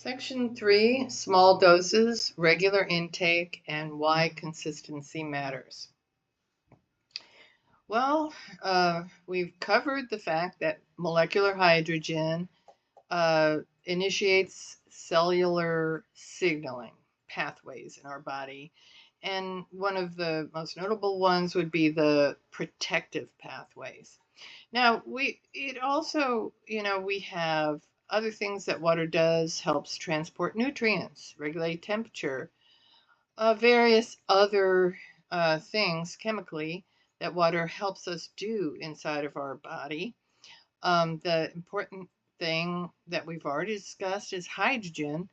Section 3, small doses, regular intake, and why consistency matters. Well, we've covered the fact that molecular hydrogen initiates cellular signaling pathways in our body. And one of the most notable ones would be the protective pathways. Now, we have other things that water does, helps transport nutrients, regulate temperature, various other things chemically that water helps us do inside of our body. The important thing that we've already discussed is hydrogen,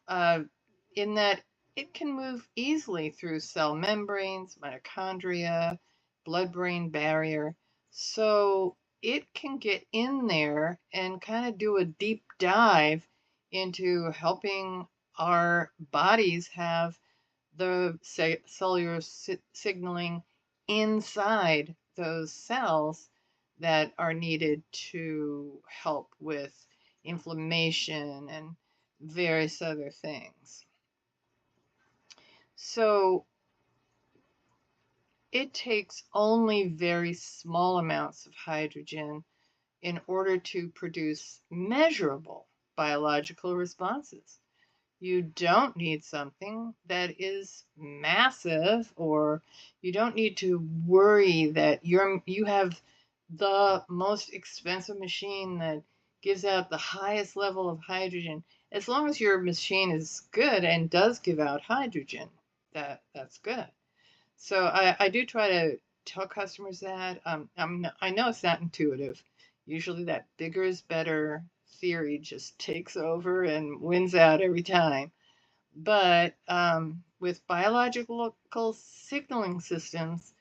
in that it can move easily through cell membranes, mitochondria, blood-brain barrier. So it can get in there and kind of do a deep dive into helping our bodies have the cellular signaling inside those cells that are needed to help with inflammation and various other things. So it takes only very small amounts of hydrogen in order to produce measurable biological responses. You don't need something that is massive, or you don't need to worry that you have the most expensive machine that gives out the highest level of hydrogen. As long as your machine is good and does give out hydrogen, that's good. So I do try to tell customers that. I know it's not intuitive. Usually that bigger is better theory just takes over and wins out every time. But with biological signaling systems,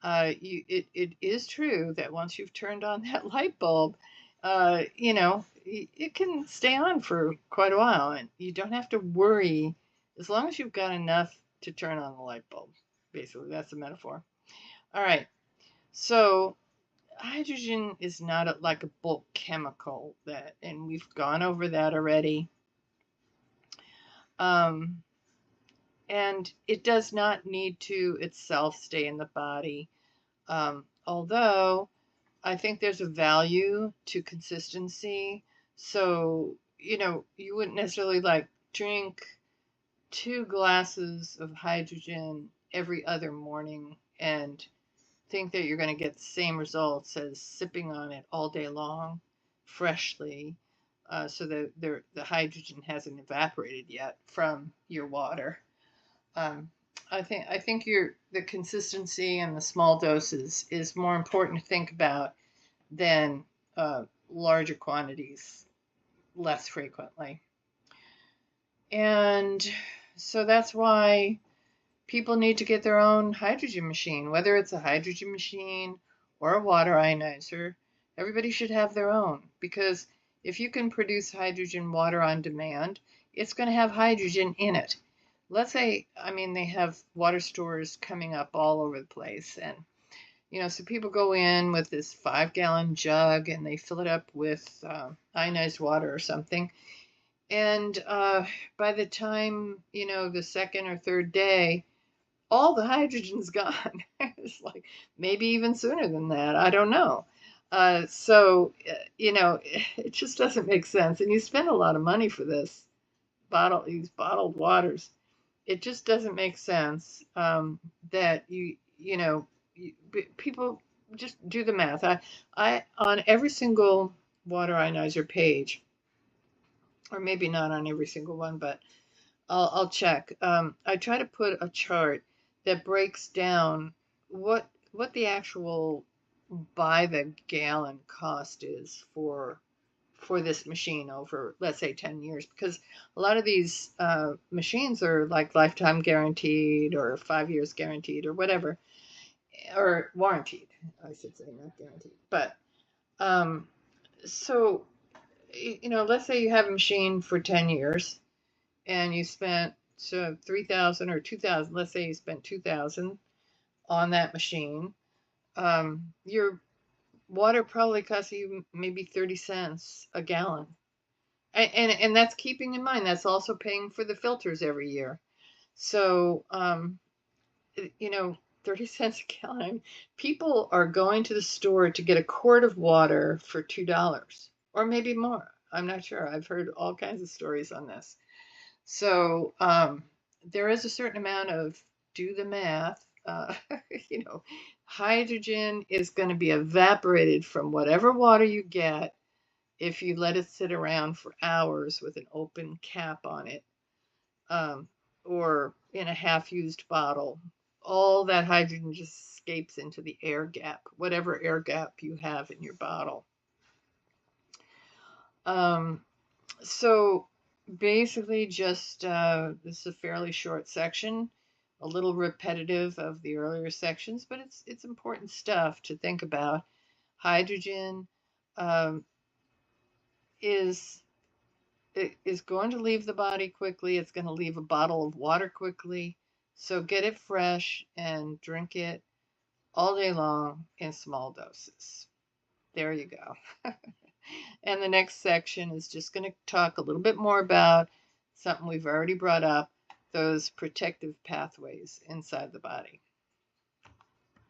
it is true that once you've turned on that light bulb, it can stay on for quite a while, and you don't have to worry as long as you've got enough to turn on the light bulb. Basically, that's a metaphor. All right, so hydrogen is not like a bulk chemical, and we've gone over that already. And it does not need to itself stay in the body. Although I think there's a value to consistency. So, you wouldn't necessarily like drink 2 glasses of hydrogen every other morning and think that you're going to get the same results as sipping on it all day long freshly, so that the hydrogen hasn't evaporated yet from your water. I think the consistency and the small doses is more important to think about than larger quantities less frequently. And so that's why people need to get their own hydrogen machine, whether it's a hydrogen machine or a water ionizer. Everybody should have their own, because if you can produce hydrogen water on demand, it's going to have hydrogen in it. Let's say, they have water stores coming up all over the place, and so people go in with this 5-gallon jug and they fill it up with ionized water or something. And by the time, the second or third day, all the hydrogen's gone. It's like maybe even sooner than that. I don't know. So, it just doesn't make sense. And you spend a lot of money for these bottled waters. It just doesn't make sense that people just do the math. I on every single water ionizer page, or maybe not on every single one, but I'll check. I try to put a chart that breaks down what the by the gallon cost is for this machine over, let's say, 10 years, because a lot of these machines are like lifetime guaranteed or 5 years guaranteed or whatever, or warranted, I should say, not guaranteed. But so, let's say you have a machine for 10 years and you spent 3,000 or 2,000. Let's say you spent 2,000 on that machine. Your water probably costs you maybe 30 cents a gallon. And that's keeping in mind that's also paying for the filters every year. So 30 cents a gallon. People are going to the store to get a quart of water for $2 or maybe more. I'm not sure. I've heard all kinds of stories on this. So there is a certain amount of do the math. You know, hydrogen is going to be evaporated from whatever water you get if you let it sit around for hours with an open cap on it, um, or in a half-used bottle. All that hydrogen just escapes into the air gap, whatever air gap you have in your bottle. Um, so basically, just this is a fairly short section, a little repetitive of the earlier sections, but it's important stuff to think about. Hydrogen um, is is going to leave the body quickly. It's going to leave a bottle of water quickly. So get it fresh and drink it all day long in small doses. There you go. And the next section is just going to talk a little bit more about something we've already brought up, those protective pathways inside the body.